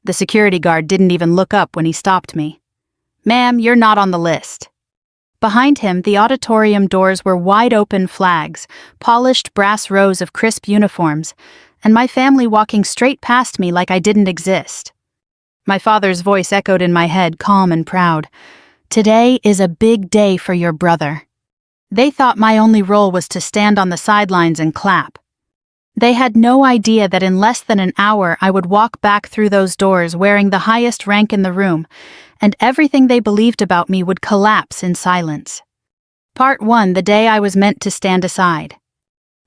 The security guard didn't even look up when he stopped me. "Ma'am, you're not on the list." Behind him, the auditorium doors were wide open flags, polished brass rows of crisp uniforms, and my family walking straight past me like I didn't exist. My father's voice echoed in my head, calm and proud. "Today is a big day for your brother." They thought my only role was to stand on the sidelines and clap. They had no idea that in less than an hour I would walk back through those doors wearing the highest rank in the room, and everything they believed about me would collapse in silence. Part 1, the day I was meant to stand aside.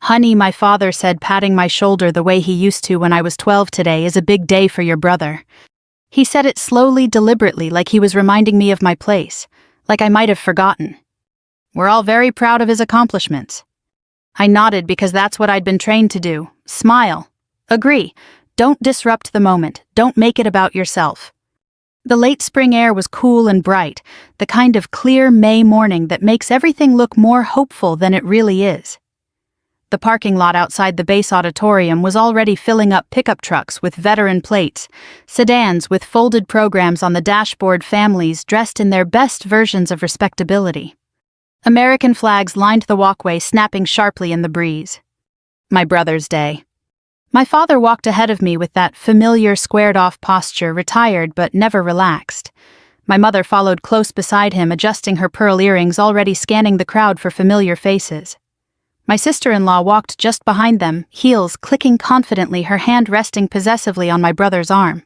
"Honey," my father said, patting my shoulder the way he used to when I was 12, "today is a big day for your brother." He said it slowly, deliberately, like he was reminding me of my place, like I might have forgotten. "We're all very proud of his accomplishments." I nodded because that's what I'd been trained to do. Smile. Agree. Don't disrupt the moment. Don't make it about yourself. The late spring air was cool and bright, the kind of clear May morning that makes everything look more hopeful than it really is. The parking lot outside the base auditorium was already filling up pickup trucks with veteran plates, sedans with folded programs on the dashboard, families dressed in their best versions of respectability. American flags lined the walkway, snapping sharply in the breeze. My brother's day. My father walked ahead of me with that familiar squared-off posture, retired but never relaxed. My mother followed close beside him, adjusting her pearl earrings, already scanning the crowd for familiar faces. My sister-in-law walked just behind them, heels clicking confidently, her hand resting possessively on my brother's arm.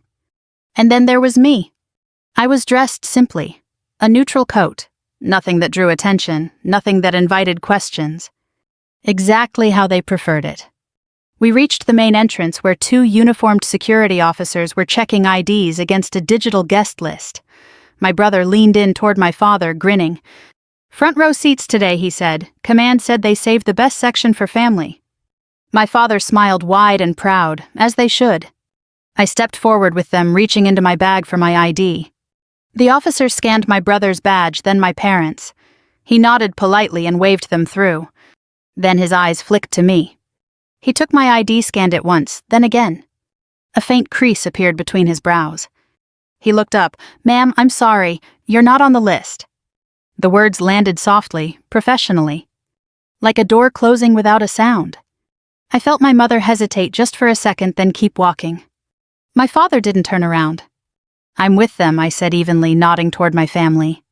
And then there was me. I was dressed simply. A neutral coat. Nothing that drew attention, nothing that invited questions. Exactly how they preferred it. We reached the main entrance where 2 uniformed security officers were checking IDs against a digital guest list. My brother leaned in toward my father, grinning. "Front row seats today," he said. "Command said they saved the best section for family." My father smiled wide and proud, as they should. I stepped forward with them, reaching into my bag for my ID. The officer scanned my brother's badge, then my parents'. He nodded politely and waved them through. Then his eyes flicked to me. He took my ID, scanned it once, then again. A faint crease appeared between his brows. He looked up. "Ma'am, I'm sorry, you're not on the list." The words landed softly, professionally. Like a door closing without a sound. I felt my mother hesitate just for a second, then keep walking. My father didn't turn around. "I'm with them," I said evenly, nodding toward my family.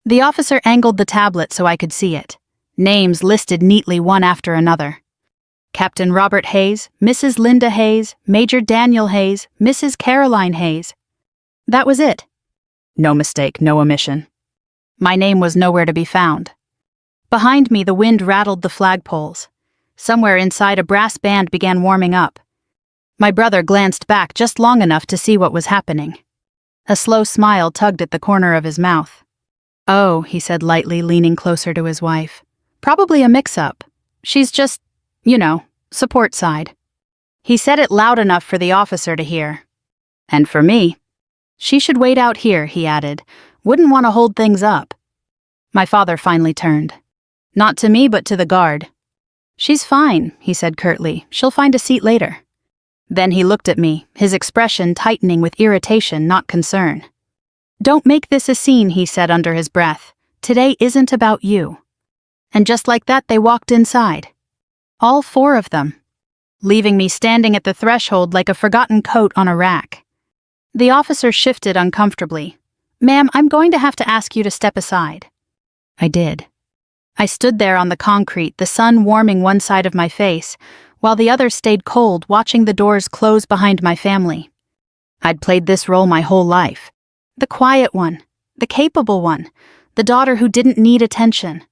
The officer angled the tablet so I could see it. Names listed neatly one after another. Captain Robert Hayes, Mrs. Linda Hayes, Major Daniel Hayes, Mrs. Caroline Hayes. That was it. No mistake, no omission. My name was nowhere to be found. Behind me, the wind rattled the flagpoles. Somewhere inside, a brass band began warming up. My brother glanced back just long enough to see what was happening. A slow smile tugged at the corner of his mouth. "Oh," he said lightly, leaning closer to his wife. "Probably a mix-up. She's just, support side." He said it loud enough for the officer to hear. "And for me. She should wait out here," he added. "Wouldn't want to hold things up." My father finally turned. Not to me, but to the guard. "She's fine," he said curtly. "She'll find a seat later." Then he looked at me, his expression tightening with irritation, not concern. "Don't make this a scene," he said under his breath. "Today isn't about you." And just like that, they walked inside. All 4 of them. Leaving me standing at the threshold like a forgotten coat on a rack. The officer shifted uncomfortably. "Ma'am, I'm going to have to ask you to step aside." I did. I stood there on the concrete, the sun warming one side of my face, while the other stayed cold, watching the doors close behind my family. I'd played this role my whole life. The quiet one, the capable one, the daughter who didn't need attention.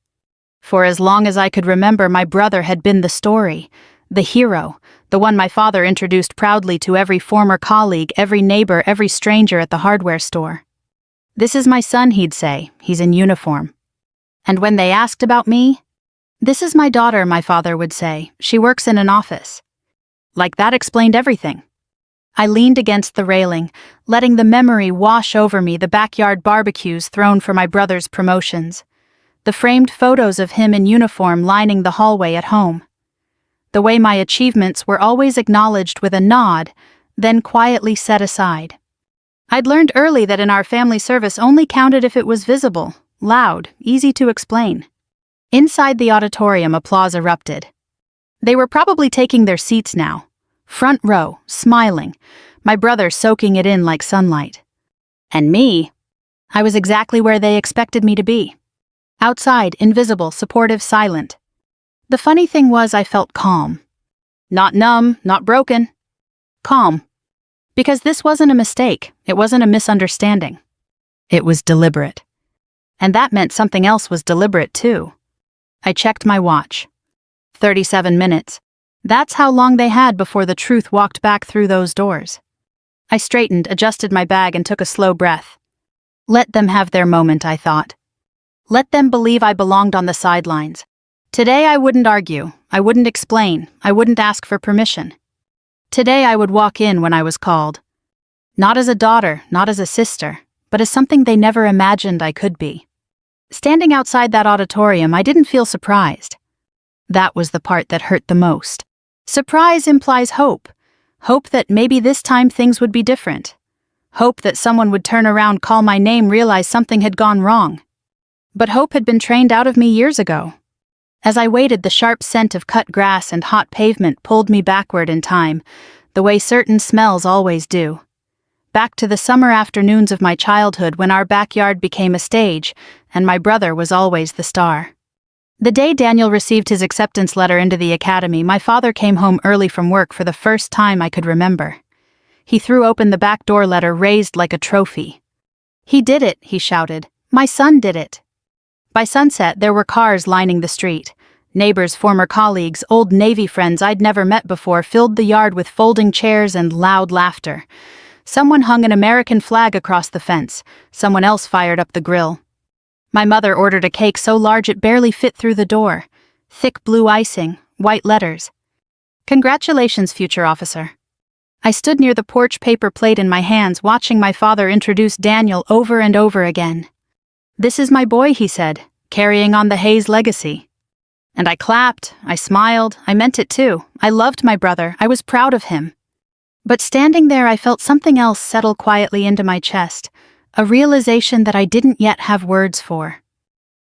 For as long as I could remember, my brother had been the story, the hero, the one my father introduced proudly to every former colleague, every neighbor, every stranger at the hardware store. "This is my son," he'd say. "He's in uniform." And when they asked about me, "This is my daughter," my father would say. "She works in an office." Like that explained everything. I leaned against the railing, letting the memory wash over me, the backyard barbecues thrown for my brother's promotions, the framed photos of him in uniform lining the hallway at home, the way my achievements were always acknowledged with a nod, then quietly set aside. I'd learned early that in our family service only counted if it was visible, loud, easy to explain. Inside the auditorium, applause erupted. They were probably taking their seats now, front row, smiling, my brother soaking it in like sunlight. And me, I was exactly where they expected me to be. Outside, invisible, supportive, silent. The funny thing was I felt calm. Not numb, not broken. Calm. Because this wasn't a mistake, it wasn't a misunderstanding. It was deliberate. And that meant something else was deliberate too. I checked my watch. 37 minutes. That's how long they had before the truth walked back through those doors. I straightened, adjusted my bag, and took a slow breath. Let them have their moment, I thought. Let them believe I belonged on the sidelines. Today I wouldn't argue, I wouldn't explain, I wouldn't ask for permission. Today I would walk in when I was called. Not as a daughter, not as a sister, but as something they never imagined I could be. Standing outside that auditorium, I didn't feel surprised. That was the part that hurt the most. Surprise implies hope. Hope that maybe this time things would be different. Hope that someone would turn around, call my name, realize something had gone wrong. But hope had been trained out of me years ago. As I waited, the sharp scent of cut grass and hot pavement pulled me backward in time, the way certain smells always do. Back to the summer afternoons of my childhood when our backyard became a stage, and my brother was always the star. The day Daniel received his acceptance letter into the academy, my father came home early from work for the first time I could remember. He threw open the back door letter raised like a trophy. "He did it," he shouted. "My son did it." By sunset, there were cars lining the street. Neighbors, former colleagues, old Navy friends I'd never met before filled the yard with folding chairs and loud laughter. Someone hung an American flag across the fence. Someone else fired up the grill. My mother ordered a cake so large it barely fit through the door. Thick blue icing, white letters. "Congratulations, future officer." I stood near the porch, paper plate in my hands, watching my father introduce Daniel over and over again. "This is my boy," he said, "carrying on the Hayes legacy." And I clapped, I smiled, I meant it too. I loved my brother, I was proud of him. But standing there, I felt something else settle quietly into my chest, a realization that I didn't yet have words for.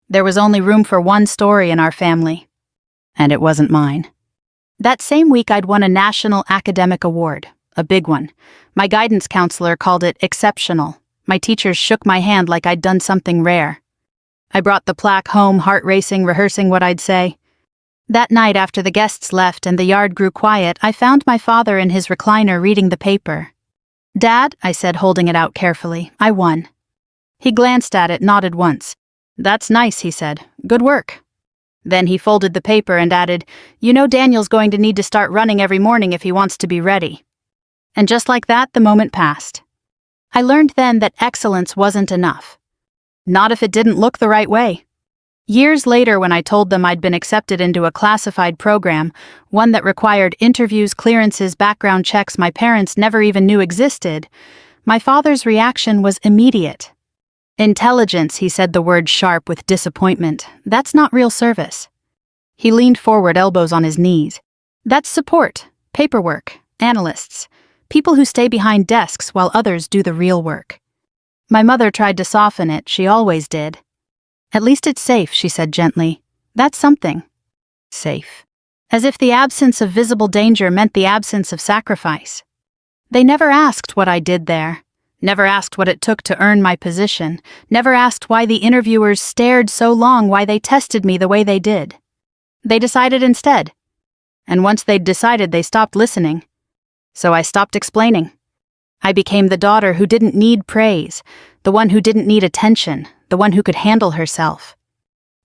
There was only room for one story in our family, and it wasn't mine. That same week, I'd won a national academic award, a big one. My guidance counselor called it exceptional. My teachers shook my hand like I'd done something rare. I brought the plaque home, heart racing, rehearsing what I'd say. That night, after the guests left and the yard grew quiet, I found my father in his recliner reading the paper. "Dad," I said, holding it out carefully, "I won." He glanced at it, nodded once. "That's nice," he said. "Good work." Then he folded the paper and added, "You know Daniel's going to need to start running every morning if he wants to be ready." And just like that, the moment passed. I learned then that excellence wasn't enough. Not if it didn't look the right way. Years later, when I told them I'd been accepted into a classified program, one that required interviews, clearances, background checks my parents never even knew existed, my father's reaction was immediate. "Intelligence," he said the word sharp with disappointment. "That's not real service." He leaned forward, elbows on his knees. "That's support, paperwork, analysts, people who stay behind desks while others do the real work." My mother tried to soften it, she always did. "At least it's safe," she said gently. "That's something." Safe. As if the absence of visible danger meant the absence of sacrifice. They never asked what I did there, never asked what it took to earn my position, never asked why the interviewers stared so long, why they tested me the way they did. They decided instead. And once they'd decided, they stopped listening. So I stopped explaining. I became the daughter who didn't need praise, the one who didn't need attention, the one who could handle herself.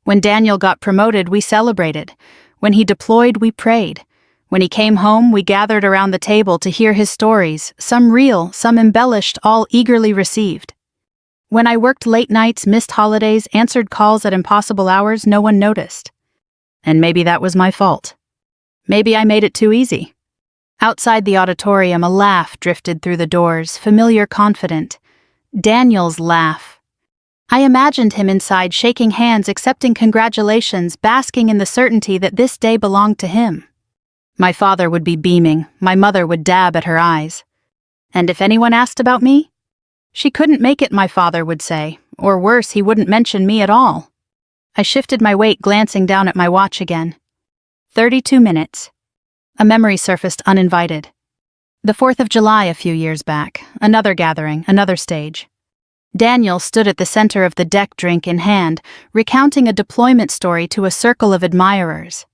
When Daniel got promoted, we celebrated. When he deployed, we prayed. When he came home, we gathered around the table to hear his stories, some real, some embellished, all eagerly received. When I worked late nights, missed holidays, answered calls at impossible hours, no one noticed. And maybe that was my fault. Maybe I made it too easy. Outside the auditorium, a laugh drifted through the doors, familiar, confident. Daniel's laugh. I imagined him inside, shaking hands, accepting congratulations, basking in the certainty that this day belonged to him. My father would be beaming, my mother would dab at her eyes. And if anyone asked about me, She couldn't make it, my father would say, or worse, he wouldn't mention me at all. I shifted my weight, glancing down at my watch again. 32 minutes. A memory surfaced uninvited. The 4th of July a few years back, another gathering, another stage. Daniel stood at the center of the deck, drink in hand, recounting a deployment story to a circle of admirers.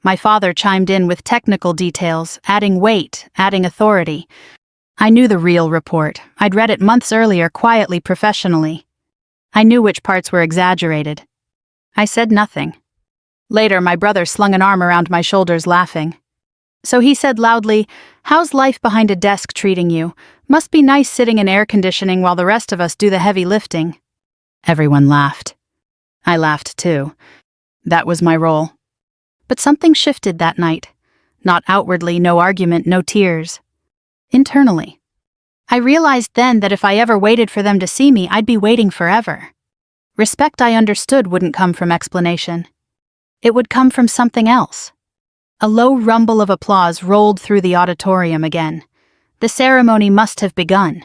My father chimed in with technical details, adding weight, adding authority. I knew the real report. I'd read it months earlier, quietly, professionally. I knew which parts were exaggerated. I said nothing. Later, my brother slung an arm around my shoulders, laughing. So he said loudly, "How's life behind a desk treating you? Must be nice sitting in air conditioning while the rest of us do the heavy lifting." Everyone laughed. I laughed too. That was my role. But something shifted that night. Not outwardly, no argument, no tears. Internally. I realized then that if I ever waited for them to see me, I'd be waiting forever. Respect, I understood, wouldn't come from explanation. It would come from something else. A low rumble of applause rolled through the auditorium again. The ceremony must have begun.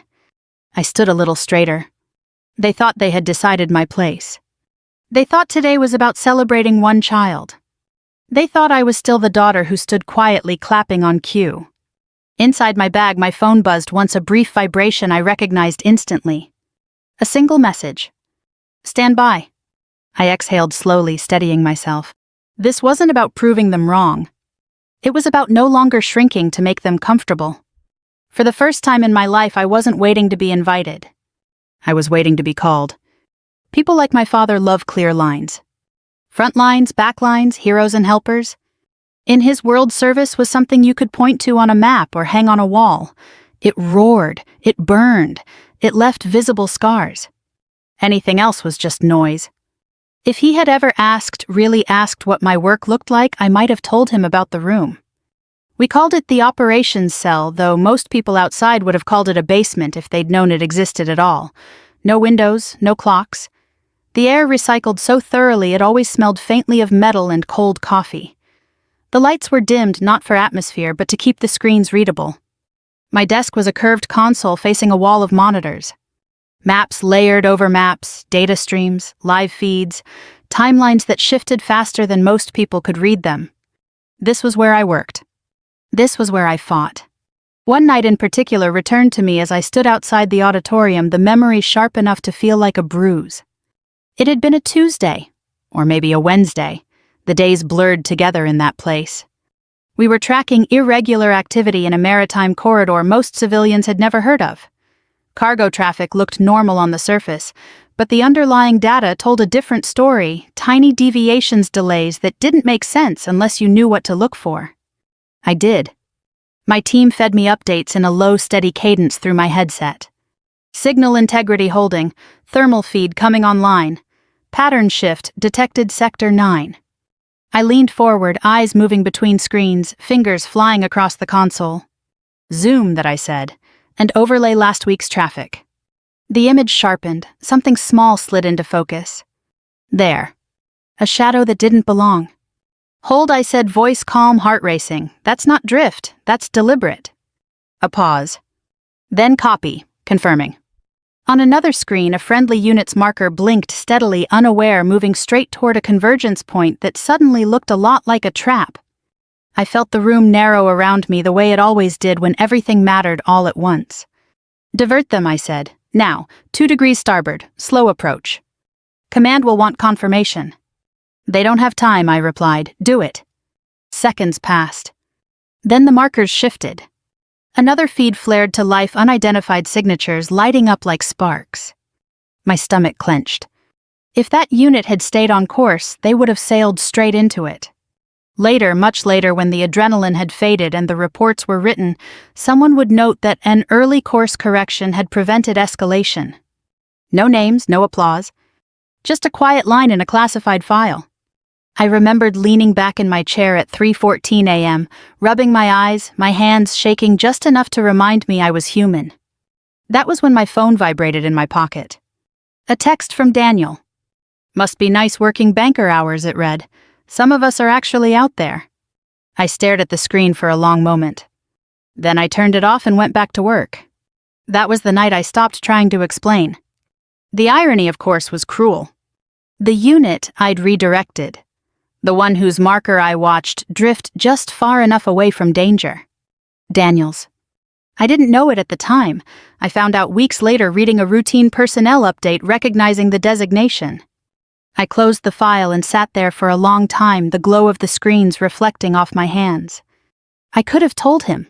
I stood a little straighter. They thought they had decided my place. They thought today was about celebrating one child. They thought I was still the daughter who stood quietly clapping on cue. Inside my bag, my phone buzzed once, a brief vibration I recognized instantly. A single message. "Stand by." I exhaled slowly, steadying myself. This wasn't about proving them wrong. It was about no longer shrinking to make them comfortable. For the first time in my life, I wasn't waiting to be invited. I was waiting to be called. People like my father love clear lines. Front lines, back lines, heroes and helpers. In his world, service was something you could point to on a map or hang on a wall. It roared, it burned, it left visible scars. Anything else was just noise. If he had ever really asked what my work looked like, I might have told him about the room. We called it the operations cell, though most people outside would have called it a basement if they'd known it existed at all. No windows, no clocks. The air recycled so thoroughly it always smelled faintly of metal and cold coffee. The lights were dimmed not for atmosphere, but to keep the screens readable. My desk was a curved console facing a wall of monitors. Maps layered over maps, data streams, live feeds, timelines that shifted faster than most people could read them. This was where I worked. This was where I fought. One night in particular returned to me as I stood outside the auditorium, the memory sharp enough to feel like a bruise. It had been a Tuesday, or maybe a Wednesday. The days blurred together in that place. We were tracking irregular activity in a maritime corridor most civilians had never heard of. Cargo traffic looked normal on the surface, but the underlying data told a different story, tiny deviations, delays that didn't make sense unless you knew what to look for. I did. My team fed me updates in a low, steady cadence through my headset. Signal integrity holding, thermal feed coming online. Pattern shift detected sector 9. I leaned forward, eyes moving between screens, fingers flying across the console. Zoom, that I said, and overlay last week's traffic. The image sharpened, something small slid into focus. There. A shadow that didn't belong. Hold, I said, voice calm, heart racing. That's not drift, that's deliberate. A pause. Then copy, confirming. On another screen, a friendly unit's marker blinked steadily, unaware, moving straight toward a convergence point that suddenly looked a lot like a trap. I felt the room narrow around me the way it always did when everything mattered all at once. Divert them, I said. Now, 2 degrees starboard, slow approach. Command will want confirmation. They don't have time, I replied. Do it. Seconds passed. Then the markers shifted. Another feed flared to life, unidentified signatures lighting up like sparks. My stomach clenched. If that unit had stayed on course, they would have sailed straight into it. Later, much later, when the adrenaline had faded and the reports were written, someone would note that an early course correction had prevented escalation. No names, no applause. Just a quiet line in a classified file. I remembered leaning back in my chair at 3:14 a.m., rubbing my eyes, my hands shaking just enough to remind me I was human. That was when my phone vibrated in my pocket. A text from Daniel. Must be nice working banker hours, it read. Some of us are actually out there. I stared at the screen for a long moment. Then I turned it off and went back to work. That was the night I stopped trying to explain. The irony, of course, was cruel. The unit I'd redirected. The one whose marker I watched drift just far enough away from danger. Daniels. I didn't know it at the time. I found out weeks later reading a routine personnel update recognizing the designation. I closed the file and sat there for a long time, the glow of the screens reflecting off my hands. I could have told him.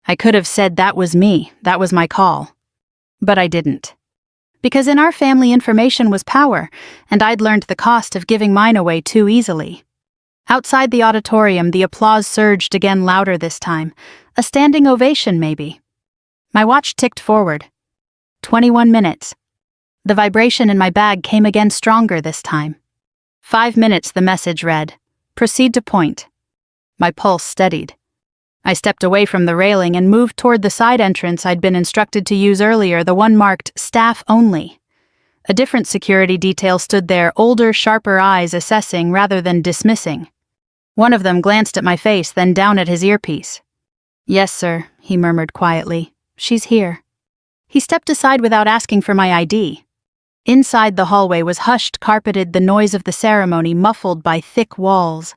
I could have said that was me, that was my call. But I didn't. Because in our family information was power, and I'd learned the cost of giving mine away too easily. Outside the auditorium, the applause surged again, louder this time. A standing ovation, maybe. My watch ticked forward. 21 minutes. The vibration in my bag came again, stronger this time. 5 minutes, the message read. Proceed to point. My pulse steadied. I stepped away from the railing and moved toward the side entrance I'd been instructed to use earlier, the one marked Staff Only. A different security detail stood there, older, sharper eyes assessing rather than dismissing. One of them glanced at my face, then down at his earpiece. Yes, sir, he murmured quietly. She's here. He stepped aside without asking for my ID. Inside the hallway was hushed, carpeted, the noise of the ceremony muffled by thick walls.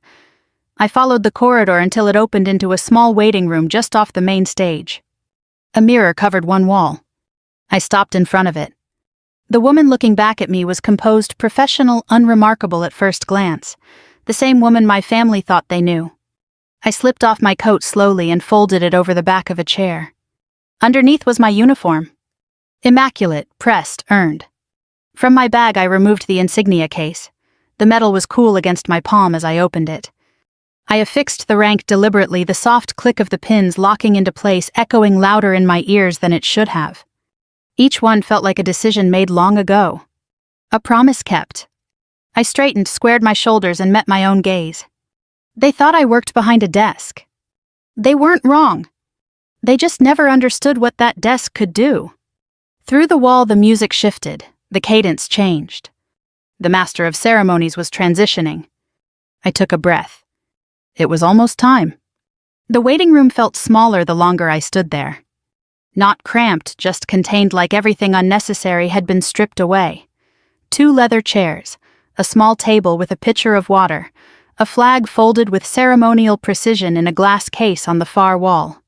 I followed the corridor until it opened into a small waiting room just off the main stage. A mirror covered one wall. I stopped in front of it. The woman looking back at me was composed, professional, unremarkable at first glance. The same woman my family thought they knew. I slipped off my coat slowly and folded it over the back of a chair. Underneath was my uniform. Immaculate, pressed, earned. From my bag I removed the insignia case. The metal was cool against my palm as I opened it. I affixed the rank deliberately, the soft click of the pins locking into place echoing louder in my ears than it should have. Each one felt like a decision made long ago. A promise kept. I straightened, squared my shoulders, and met my own gaze. They thought I worked behind a desk. They weren't wrong. They just never understood what that desk could do. Through the wall the music shifted, the cadence changed. The master of ceremonies was transitioning. I took a breath. It was almost time. The waiting room felt smaller the longer I stood there. Not cramped, just contained, like everything unnecessary had been stripped away. 2 leather chairs, a small table with a pitcher of water, a flag folded with ceremonial precision in a glass case on the far wall.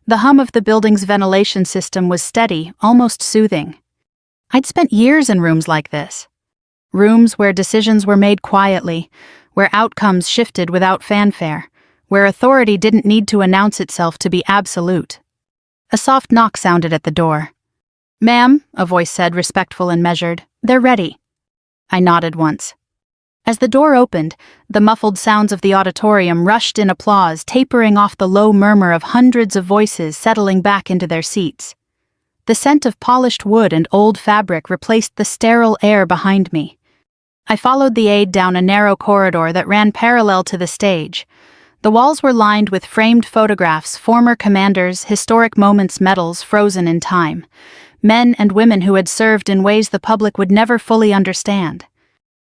The hum of the building's ventilation system was steady, almost soothing. I'd spent years in rooms like this. Rooms where decisions were made quietly, where outcomes shifted without fanfare, where authority didn't need to announce itself to be absolute. A soft knock sounded at the door. "Ma'am," a voice said, respectful and measured. "They're ready." I nodded once. As the door opened, the muffled sounds of the auditorium rushed in applause, tapering off the low murmur of hundreds of voices settling back into their seats. The scent of polished wood and old fabric replaced the sterile air behind me. I followed the aide down a narrow corridor that ran parallel to the stage. The walls were lined with framed photographs, former commanders, historic moments, medals frozen in time. Men and women who had served in ways the public would never fully understand.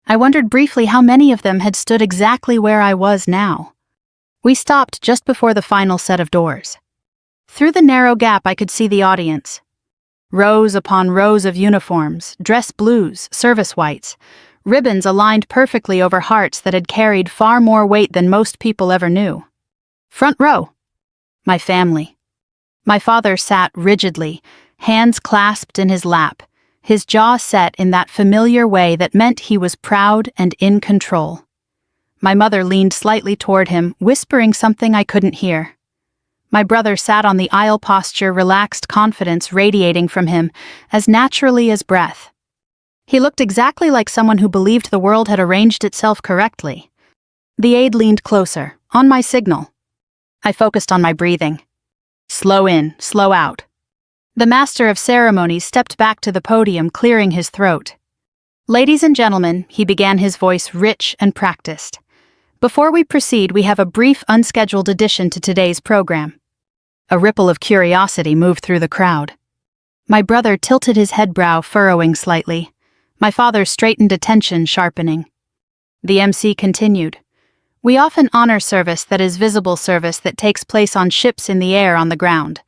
I wondered briefly how many of them had stood exactly where I was now. We stopped just before the final set of doors. Through the narrow gap I could see the audience. Rows upon rows of uniforms, dress blues, service whites, ribbons aligned perfectly over hearts that had carried far more weight than most people ever knew. Front row. My family. My father sat rigidly, hands clasped in his lap, his jaw set in that familiar way that meant he was proud and in control. My mother leaned slightly toward him, whispering something I couldn't hear. My brother sat on the aisle posture, relaxed confidence radiating from him, as naturally as breath. He looked exactly like someone who believed the world had arranged itself correctly. The aide leaned closer, on my signal. I focused on my breathing. Slow in, slow out. The master of ceremonies stepped back to the podium, clearing his throat. "Ladies and gentlemen," he began, his voice rich and practiced. "Before we proceed, we have a brief, unscheduled addition to today's program." A ripple of curiosity moved through the crowd. My brother tilted his head, brow furrowing slightly. My father straightened, attention sharpening. The MC continued. "We often honor service that is visible, service that takes place on ships, in the air, on the ground.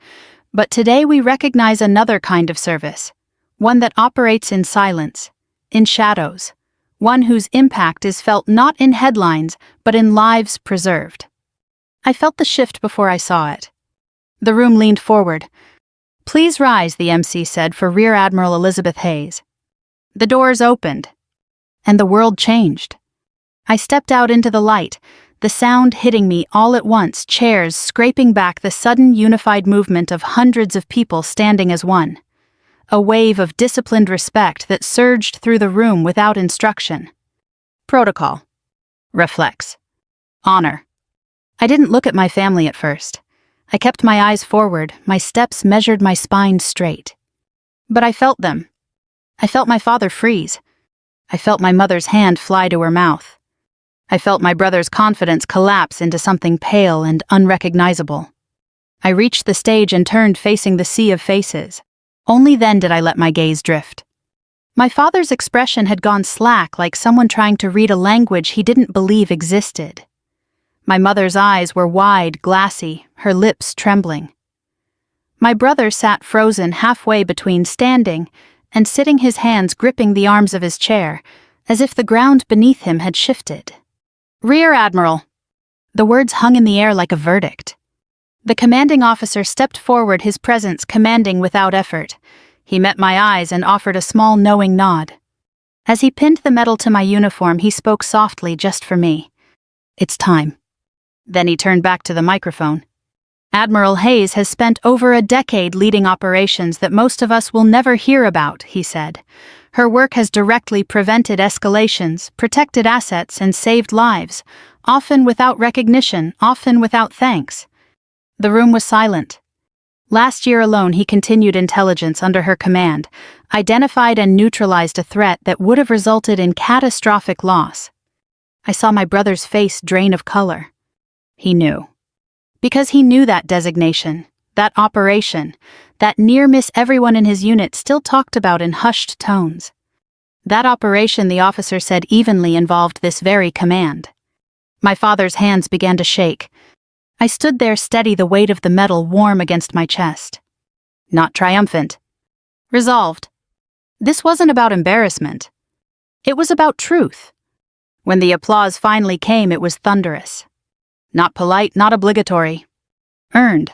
But today we recognize another kind of service, one that operates in silence, in shadows, one whose impact is felt not in headlines, but in lives preserved. I felt the shift before I saw it. The room leaned forward. "Please rise," the MC said for Rear Admiral Elizabeth Hayes. The doors opened, and the world changed. I stepped out into the light, the sound hitting me all at once, chairs scraping back, the sudden unified movement of hundreds of people standing as one. A wave of disciplined respect that surged through the room without instruction. Protocol. Reflex. Honor. I didn't look at my family at first. I kept my eyes forward, my steps measured, my spine straight. But I felt them. I felt my father freeze. I felt my mother's hand fly to her mouth. I felt my brother's confidence collapse into something pale and unrecognizable. I reached the stage and turned, facing the sea of faces. Only then did I let my gaze drift. My father's expression had gone slack, like someone trying to read a language he didn't believe existed. My mother's eyes were wide, glassy, her lips trembling. My brother sat frozen halfway between standing and sitting, his hands gripping the arms of his chair, as if the ground beneath him had shifted. "Rear Admiral." The words hung in the air like a verdict. The commanding officer stepped forward, his presence commanding without effort. He met my eyes and offered a small knowing nod. As he pinned the medal to my uniform, he spoke softly, just for me. "It's time." Then he turned back to the microphone. "Admiral Hayes has spent over a decade leading operations that most of us will never hear about," he said. "Her work has directly prevented escalations, protected assets, and saved lives, often without recognition, often without thanks." The room was silent. Last year alone, he continued intelligence under her command, identified and neutralized a threat that would have resulted in catastrophic loss. I saw my brother's face drain of color. He knew. Because he knew that designation, that operation, that near miss everyone in his unit still talked about in hushed tones. That operation, the officer said evenly, involved this very command. My father's hands began to shake. I stood there steady, the weight of the medal warm against my chest. Not triumphant. Resolved. This wasn't about embarrassment. It was about truth. When the applause finally came, it was thunderous. Not polite, not obligatory. Earned.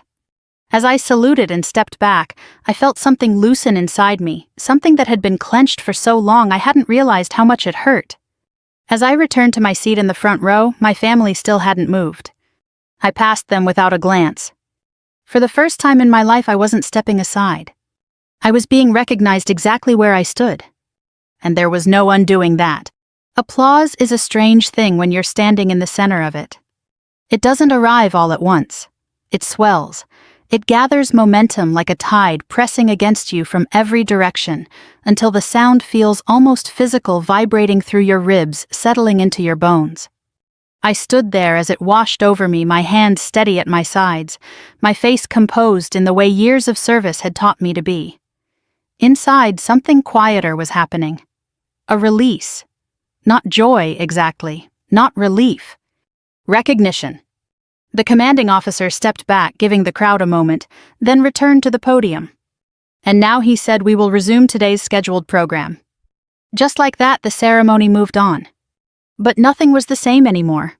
As I saluted and stepped back, I felt something loosen inside me, something that had been clenched for so long I hadn't realized how much it hurt. As I returned to my seat in the front row, my family still hadn't moved. I passed them without a glance. For the first time in my life, I wasn't stepping aside. I was being recognized exactly where I stood. And there was no undoing that. Applause is a strange thing when you're standing in the center of it. It doesn't arrive all at once. It swells. It gathers momentum like a tide pressing against you from every direction until the sound feels almost physical, vibrating through your ribs, settling into your bones. I stood there as it washed over me, my hands steady at my sides, my face composed in the way years of service had taught me to be. Inside, something quieter was happening. A release. Not joy, exactly. Not relief. Recognition. The commanding officer stepped back, giving the crowd a moment, then returned to the podium. "And now," he said, "we will resume today's scheduled program." Just like that, the ceremony moved on. But nothing was the same anymore.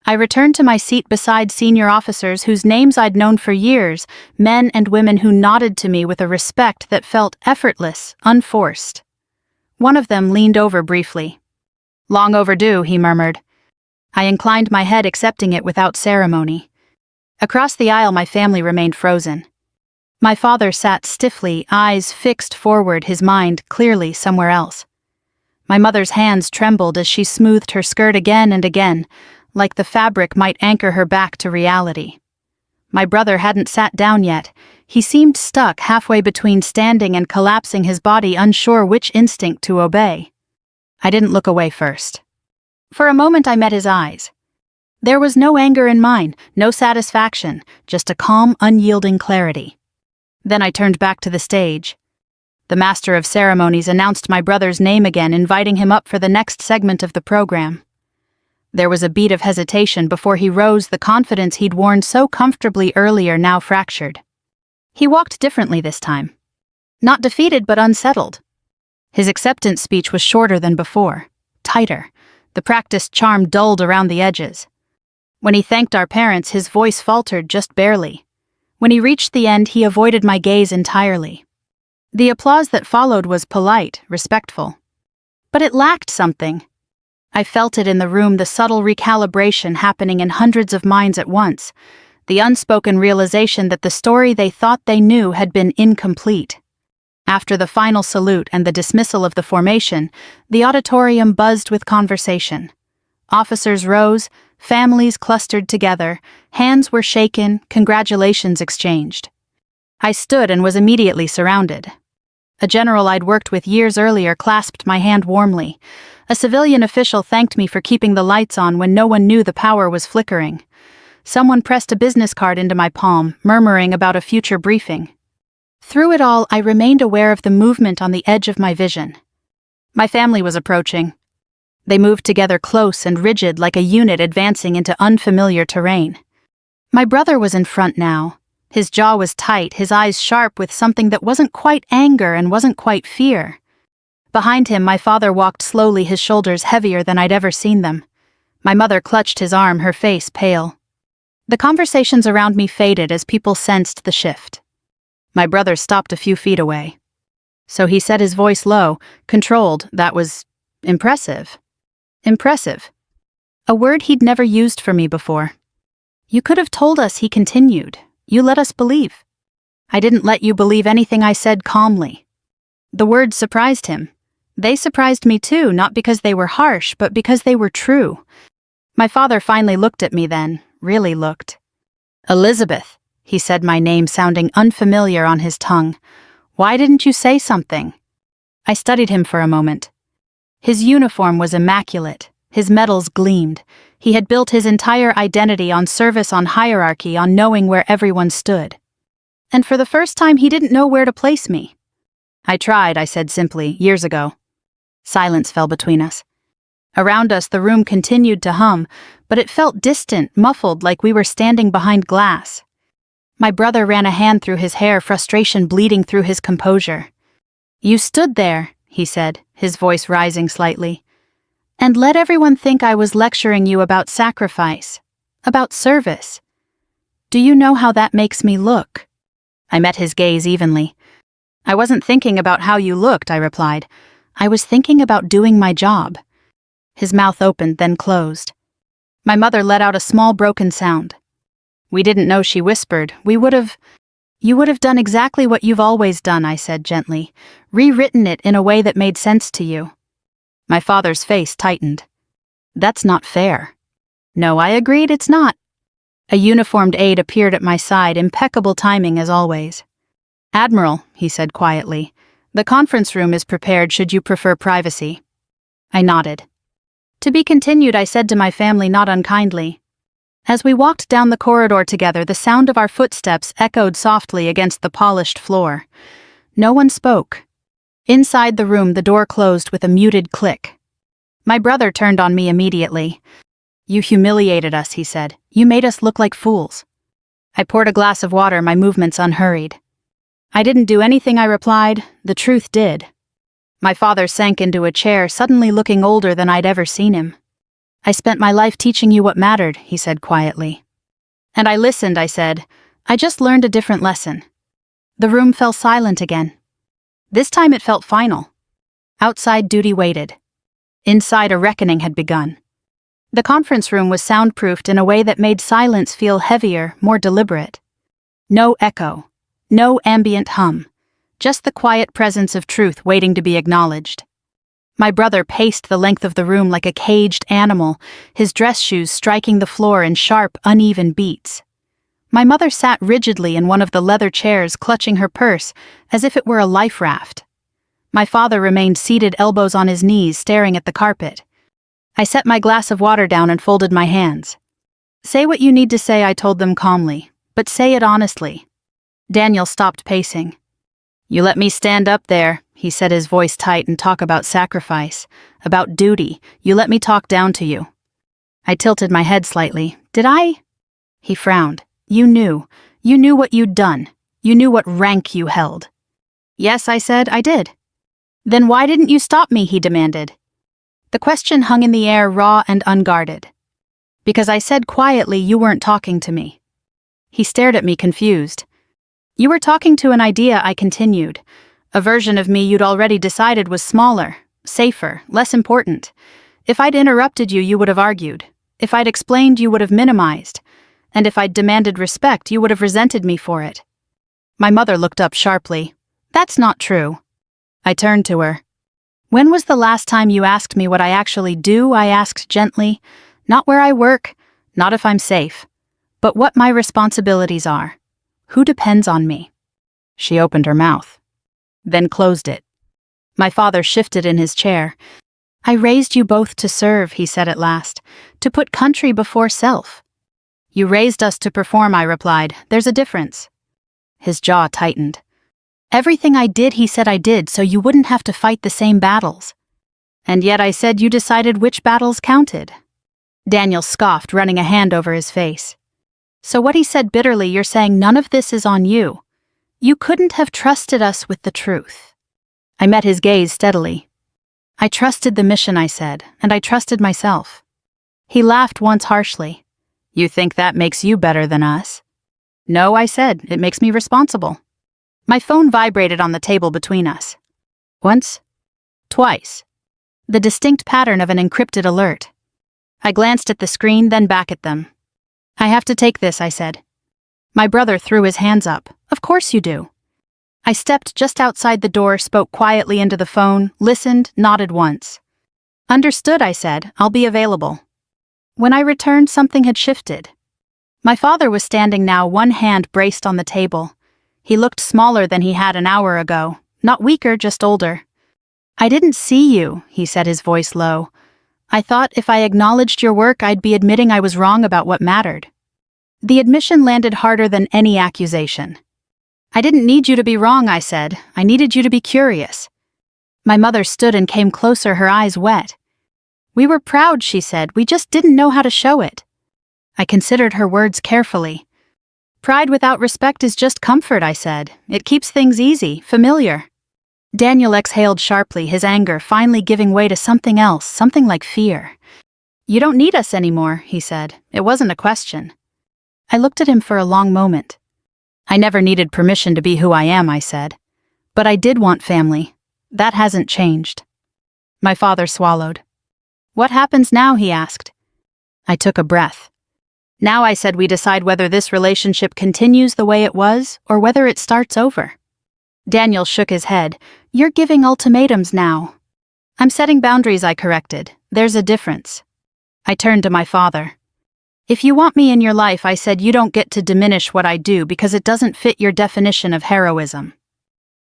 I returned to my seat beside senior officers whose names I'd known for years, men and women who nodded to me with a respect that felt effortless, unforced. One of them leaned over briefly. "Long overdue," he murmured. I inclined my head, accepting it without ceremony. Across the aisle, my family remained frozen. My father sat stiffly, eyes fixed forward, his mind clearly somewhere else. My mother's hands trembled as she smoothed her skirt again and again, like the fabric might anchor her back to reality. My brother hadn't sat down yet. He seemed stuck halfway between standing and collapsing, his body unsure which instinct to obey. I didn't look away first. For a moment I met his eyes. There was no anger in mine, no satisfaction, just a calm, unyielding clarity. Then I turned back to the stage. The master of ceremonies announced my brother's name again, inviting him up for the next segment of the program. There was a beat of hesitation before he rose, the confidence he'd worn so comfortably earlier now fractured. He walked differently this time. Not defeated, but unsettled. His acceptance speech was shorter than before, tighter. The practiced charm dulled around the edges. When he thanked our parents, his voice faltered just barely. When he reached the end, he avoided my gaze entirely. The applause that followed was polite, respectful. But it lacked something. I felt it in the room, the subtle recalibration happening in hundreds of minds at once, the unspoken realization that the story they thought they knew had been incomplete. After the final salute and the dismissal of the formation, the auditorium buzzed with conversation. Officers rose, families clustered together, hands were shaken, congratulations exchanged. I stood and was immediately surrounded. A general I'd worked with years earlier clasped my hand warmly. A civilian official thanked me for keeping the lights on when no one knew the power was flickering. Someone pressed a business card into my palm, murmuring about a future briefing. Through it all, I remained aware of the movement on the edge of my vision. My family was approaching. They moved together close and rigid like a unit advancing into unfamiliar terrain. My brother was in front now. His jaw was tight, his eyes sharp with something that wasn't quite anger and wasn't quite fear. Behind him, my father walked slowly, his shoulders heavier than I'd ever seen them. My mother clutched his arm, her face pale. The conversations around me faded as people sensed the shift. My brother stopped a few feet away. So he said, his voice low, controlled. That was impressive. Impressive. A word he'd never used for me before. You could have told us, he continued. You let us believe. I didn't let you believe anything I said, calmly. The words surprised him. They surprised me too, not because they were harsh, but because they were true. My father finally looked at me then, really looked. Elizabeth, he said, my name sounding unfamiliar on his tongue. Why didn't you say something? I studied him for a moment. His uniform was immaculate. His medals gleamed. He had built his entire identity on service, on hierarchy, on knowing where everyone stood. And for the first time, he didn't know where to place me. I tried, I said simply, years ago. Silence fell between us. Around us, the room continued to hum, but it felt distant, muffled, like we were standing behind glass. My brother ran a hand through his hair, frustration bleeding through his composure. You stood there, he said, his voice rising slightly, and let everyone think I was lecturing you about sacrifice, about service. Do you know how that makes me look? I met his gaze evenly. I wasn't thinking about how you looked, I replied. I was thinking about doing my job. His mouth opened, then closed. My mother let out a small broken sound. We didn't know, she whispered. You would have done exactly what you've always done, I said gently, rewritten it in a way that made sense to you. My father's face tightened. That's not fair. No, I agreed, it's not. A uniformed aide appeared at my side, impeccable timing as always. Admiral, he said quietly, the conference room is prepared should you prefer privacy. I nodded. To be continued, I said to my family, not unkindly. As we walked down the corridor together, the sound of our footsteps echoed softly against the polished floor. No one spoke. Inside the room, the door closed with a muted click. My brother turned on me immediately. You humiliated us, he said. You made us look like fools. I poured a glass of water, my movements unhurried. I didn't do anything, I replied. The truth did. My father sank into a chair, suddenly looking older than I'd ever seen him. I spent my life teaching you what mattered, he said quietly. And I listened, I said. I just learned a different lesson. The room fell silent again. This time it felt final. Outside, duty waited. Inside, a reckoning had begun. The conference room was soundproofed in a way that made silence feel heavier, more deliberate. No echo. No ambient hum. Just the quiet presence of truth waiting to be acknowledged. My brother paced the length of the room like a caged animal, his dress shoes striking the floor in sharp, uneven beats. My mother sat rigidly in one of the leather chairs, clutching her purse, as if it were a life raft. My father remained seated, elbows on his knees, staring at the carpet. I set my glass of water down and folded my hands. Say what you need to say, I told them calmly, but say it honestly. Daniel stopped pacing. You let me stand up there, he said, his voice tight, and talk about sacrifice, about duty. You let me talk down to you. I tilted my head slightly. Did I? He frowned. You knew what you'd done. You knew what rank you held. Yes, I said, I did. Then why didn't you stop me, he demanded. The question hung in the air, raw and unguarded. Because I said quietly you weren't talking to me. He stared at me confused. You were talking to an idea, I continued. A version of me you'd already decided was smaller, safer, less important. If I'd interrupted you, you would have argued. If I'd explained, you would have minimized. And if I'd demanded respect, you would have resented me for it. My mother looked up sharply. That's not true. I turned to her. When was the last time you asked me what I actually do? I asked gently. Not where I work, not if I'm safe, but what my responsibilities are. Who depends on me? She opened her mouth, then closed it. My father shifted in his chair. I raised you both to serve, he said at last, to put country before self. You raised us to perform, I replied. There's a difference. His jaw tightened. Everything I did, he said I did, so you wouldn't have to fight the same battles. And yet I said you decided which battles counted. Daniel scoffed, running a hand over his face. So what, he said bitterly, you're saying none of this is on you. You couldn't have trusted us with the truth. I met his gaze steadily. I trusted the mission, I said, and I trusted myself. He laughed once harshly. You think that makes you better than us? No, I said, it makes me responsible. My phone vibrated on the table between us. Once, twice. The distinct pattern of an encrypted alert. I glanced at the screen, then back at them. I have to take this, I said. My brother threw his hands up. Of course you do. I stepped just outside the door, spoke quietly into the phone, listened, nodded once. Understood, I said. I'll be available. When I returned, something had shifted. My father was standing now, one hand braced on the table. He looked smaller than he had an hour ago, not weaker, just older. I didn't see you, he said, his voice low. I thought if I acknowledged your work, I'd be admitting I was wrong about what mattered. The admission landed harder than any accusation. I didn't need you to be wrong, I said. I needed you to be curious. My mother stood and came closer, her eyes wet. We were proud, she said. We just didn't know how to show it. I considered her words carefully. Pride without respect is just comfort, I said. It keeps things easy, familiar. Daniel exhaled sharply, his anger finally giving way to something else, something like fear. You don't need us anymore, he said. It wasn't a question. I looked at him for a long moment. I never needed permission to be who I am, I said. But I did want family. That hasn't changed. My father swallowed. What happens now, he asked. I took a breath. Now, I said, we decide whether this relationship continues the way it was or whether it starts over. Daniel shook his head. You're giving ultimatums now. I'm setting boundaries, I corrected. There's a difference. I turned to my father. If you want me in your life, I said, you don't get to diminish what I do because it doesn't fit your definition of heroism.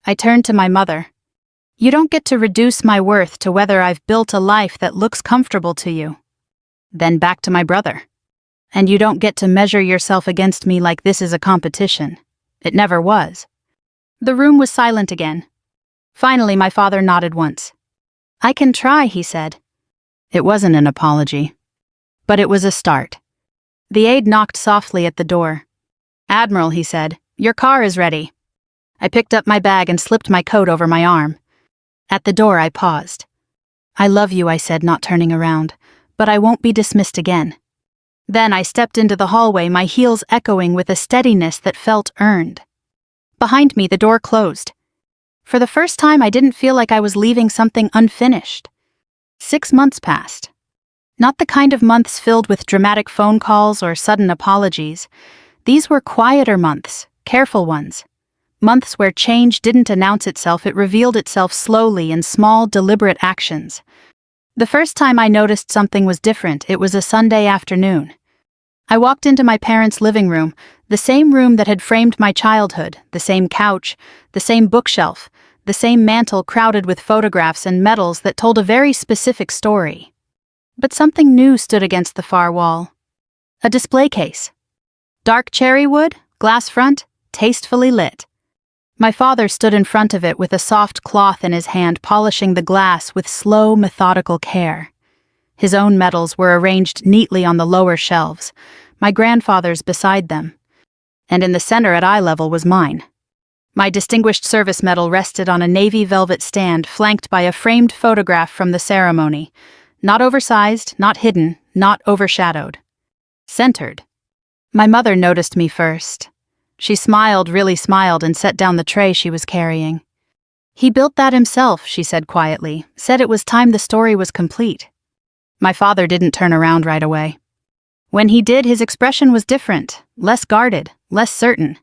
I turned to my mother. You don't get to reduce my worth to whether I've built a life that looks comfortable to you. Then back to my brother. And you don't get to measure yourself against me like this is a competition. It never was. The room was silent again. Finally, my father nodded once. I can try, he said. It wasn't an apology. But it was a start. The aide knocked softly at the door. Admiral, he said, your car is ready. I picked up my bag and slipped my coat over my arm. At the door, I paused. I love you, I said, not turning around, but I won't be dismissed again. Then I stepped into the hallway, my heels echoing with a steadiness that felt earned. Behind me, the door closed. For the first time, I didn't feel like I was leaving something unfinished. 6 months passed. Not the kind of months filled with dramatic phone calls or sudden apologies. These were quieter months, careful ones. Months where change didn't announce itself, it revealed itself slowly in small, deliberate actions. The first time I noticed something was different, it was a Sunday afternoon. I walked into my parents' living room, the same room that had framed my childhood, the same couch, the same bookshelf, the same mantel crowded with photographs and medals that told a very specific story. But something new stood against the far wall. A display case. Dark cherry wood, glass front, tastefully lit. My father stood in front of it with a soft cloth in his hand, polishing the glass with slow, methodical care. His own medals were arranged neatly on the lower shelves, my grandfather's beside them. And in the center at eye level was mine, My Distinguished Service Medal rested on a navy velvet stand flanked by a framed photograph from the ceremony. Not oversized, not hidden, not overshadowed. Centered. My mother noticed me first. She smiled, really smiled, and set down the tray she was carrying. "He built that himself," she said quietly, said it was time the story was complete. My father didn't turn around right away. When he did, his expression was different, less guarded, less certain.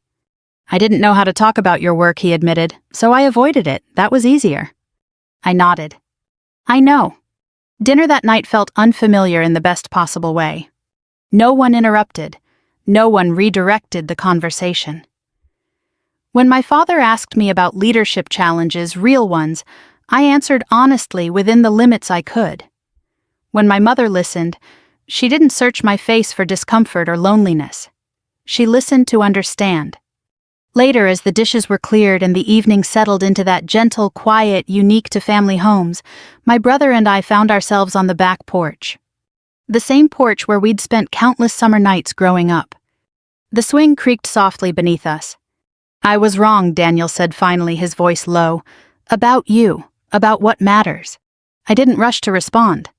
"I didn't know how to talk about your work," he admitted, "so I avoided it. That was easier." I nodded. "I know." Dinner that night felt unfamiliar in the best possible way. No one interrupted. No one redirected the conversation. When my father asked me about leadership challenges, real ones, I answered honestly within the limits I could. When my mother listened, she didn't search my face for discomfort or loneliness. She listened to understand. Later, as the dishes were cleared and the evening settled into that gentle quiet unique to family homes, my brother and I found ourselves on the back porch. The same porch where we'd spent countless summer nights growing up. The swing creaked softly beneath us. "I was wrong," Daniel said finally, his voice low. "About you, about what matters." I didn't rush to respond.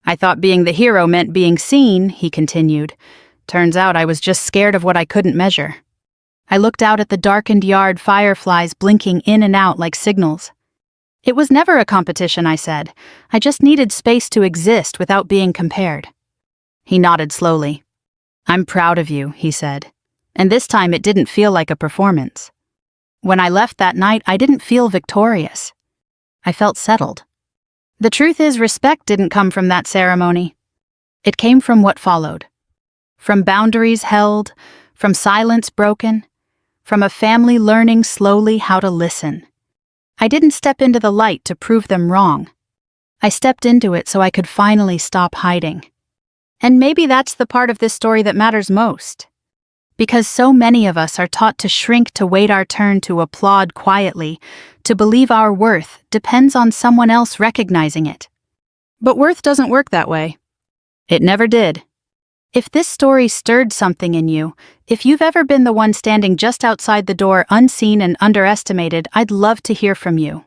"I thought being the hero meant being seen," he continued. "Turns out I was just scared of what I couldn't measure." I looked out at the darkened yard, fireflies blinking in and out like signals. "It was never a competition," I said. "I just needed space to exist without being compared." He nodded slowly. "I'm proud of you," he said. And this time it didn't feel like a performance. When I left that night, I didn't feel victorious. I felt settled. The truth is, respect didn't come from that ceremony. It came from what followed. From boundaries held, from silence broken, from a family learning slowly how to listen. I didn't step into the light to prove them wrong. I stepped into it so I could finally stop hiding. And maybe that's the part of this story that matters most. Because so many of us are taught to shrink to wait our turn to applaud quietly, to believe our worth depends on someone else recognizing it. But worth doesn't work that way. It never did. If this story stirred something in you, if you've ever been the one standing just outside the door unseen and underestimated, I'd love to hear from you.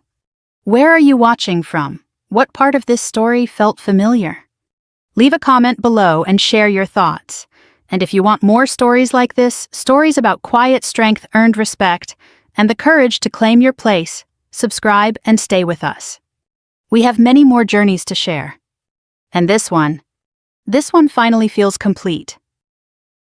Where are you watching from? What part of this story felt familiar? Leave a comment below and share your thoughts. And if you want more stories like this, stories about quiet strength, earned respect, and the courage to claim your place, subscribe and stay with us. We have many more journeys to share. And this one finally feels complete.